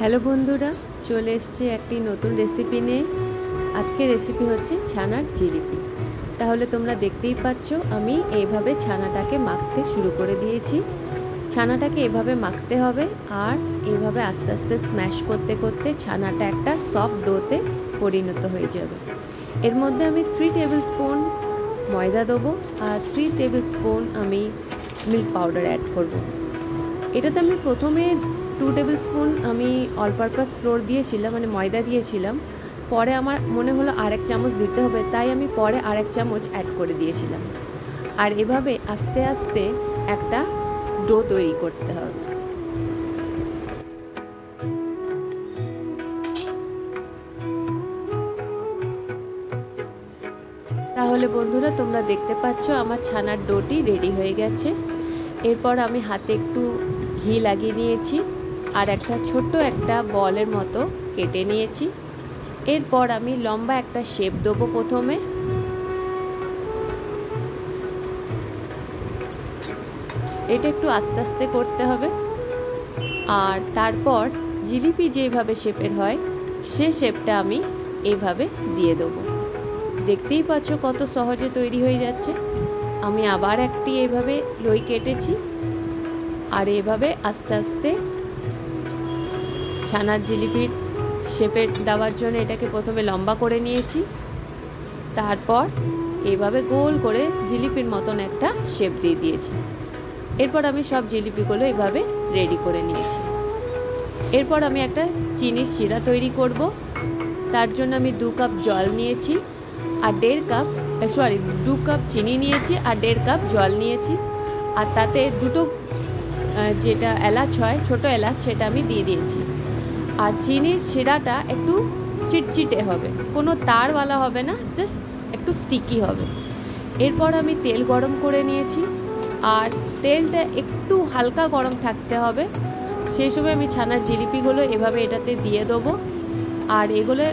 Hello বন্ধুরা, চলে এসেছি একটি নতুন রেসিপি নিয়ে। আজকে রেসিপি হচ্ছে ছানার জিলিপি। তাহলে তোমরা দেখতেই পাচ্ছ আমি এইভাবে ছানাটাকে মাখতে শুরু করে দিয়েছি। ছানাটাকে এভাবে মাখতে হবে আর এইভাবে আস্তে আস্তে স্ম্যাশ করতে করতে ছানাটা একটা সফট ডোতে পরিণত হয়ে যাবে। এর মধ্যে আমি 3 টেবিল স্পুন ময়দা দেবো আর 3 টেবিল স্পুন আমি মিল্ক পাউডার অ্যাড করব। এটাতে আমি প্রথমে 2 টেবিল স্পুন আমি অল পারপাস ফ্লোর দিয়েছিলাম, মানে ময়দা দিয়েছিলাম। পরে আমার মনে হলো আরেক চামচ দিতে হবে, তাই আমি পরে আরেক চামচ অ্যাড করে দিয়েছিলাম। আর এভাবে আস্তে আস্তে একটা ডো তৈরি করতে হবে। তাহলে বন্ধুরা তোমরা দেখতে পাচ্ছ আমার ছানার ডোটি রেডি হয়ে গেছে। এরপর আমি হাতে একটু ঘি লাগিয়ে নিয়েছি আর একটা ছোট্ট একটা বলের মতো কেটে নিয়েছি। এরপর আমি লম্বা একটা শেপ দেবো। প্রথমে এটা একটু আস্তে আস্তে করতে হবে আর তারপর জিলিপি যেভাবে শেপের হয় সে শেপটা আমি এইভাবে দিয়ে দেবো। দেখতেই পাচ্ছ কত সহজে তৈরি হয়ে যাচ্ছে। আমি আবার একটি এইভাবে লই কেটেছি আর এভাবে আস্তে আস্তে ছানার জিলিপির শেপে দেওয়ার জন্য এটাকে প্রথমে লম্বা করে নিয়েছি, তারপর এইভাবে গোল করে জিলিপির মতন একটা শেপ দিয়ে দিয়েছি। এরপর আমি সব জিলিপিগুলো এইভাবে রেডি করে নিয়েছি। এরপর আমি একটা চিনির শিরা তৈরি করব। তার জন্য আমি 2 কাপ জল নিয়েছি আর 2 কাপ চিনি নিয়েছি আর 1.5 কাপ জল নিয়েছি। আর তাতে দুটো যেটা এলাচ হয়, ছোট এলাচ, সেটা আমি দিয়ে দিয়েছি। আর চিনির শিরাটা একটু চিটচিটে হবে, কোনো তারওয়ালা হবে না, জাস্ট একটু স্টিকি হবে। এরপর আমি তেল গরম করে নিয়েছি আর তেলটা একটু হালকা গরম থাকতে হবে। সেই সময় আমি ছানার জিলিপিগুলো এভাবে এটাতে দিয়ে দেবো আর এগুলো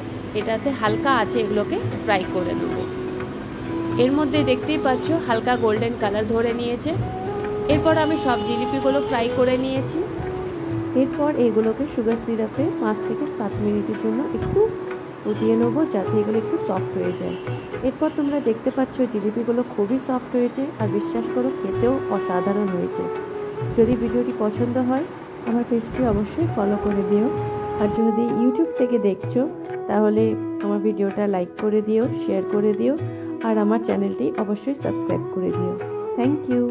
এটাতে হালকা আছে এগুলোকে ফ্রাই করে নেব। এর মধ্যে দেখতেই পাচ্ছ হালকা গোল্ডেন কালার ধরে নিয়েছে। এরপর আমি সব জিলিপিগুলো ফ্রাই করে নিয়েছি। এরপর এগুলোকে সুগার সিরাপে 5 থেকে 7 মিনিটের জন্য একটু ফুটিয়ে নেবো, যাতে এগুলো একটু সফট হয়ে যায়। এরপর তোমরা দেখতে পাচ্ছ জিলিপিগুলো খুবই সফট হয়েছে আর বিশ্বাস করো খেতেও অসাধারণ হয়েছে। যদি ভিডিওটি পছন্দ হয় আমার পেজটি অবশ্যই ফলো করে দিও। আর যদি ইউটিউব থেকে দেখছো তাহলে আমার ভিডিওটা লাইক করে দিও, শেয়ার করে দিও আর আমার চ্যানেলটি অবশ্যই সাবস্ক্রাইব করে দিও। Thank you.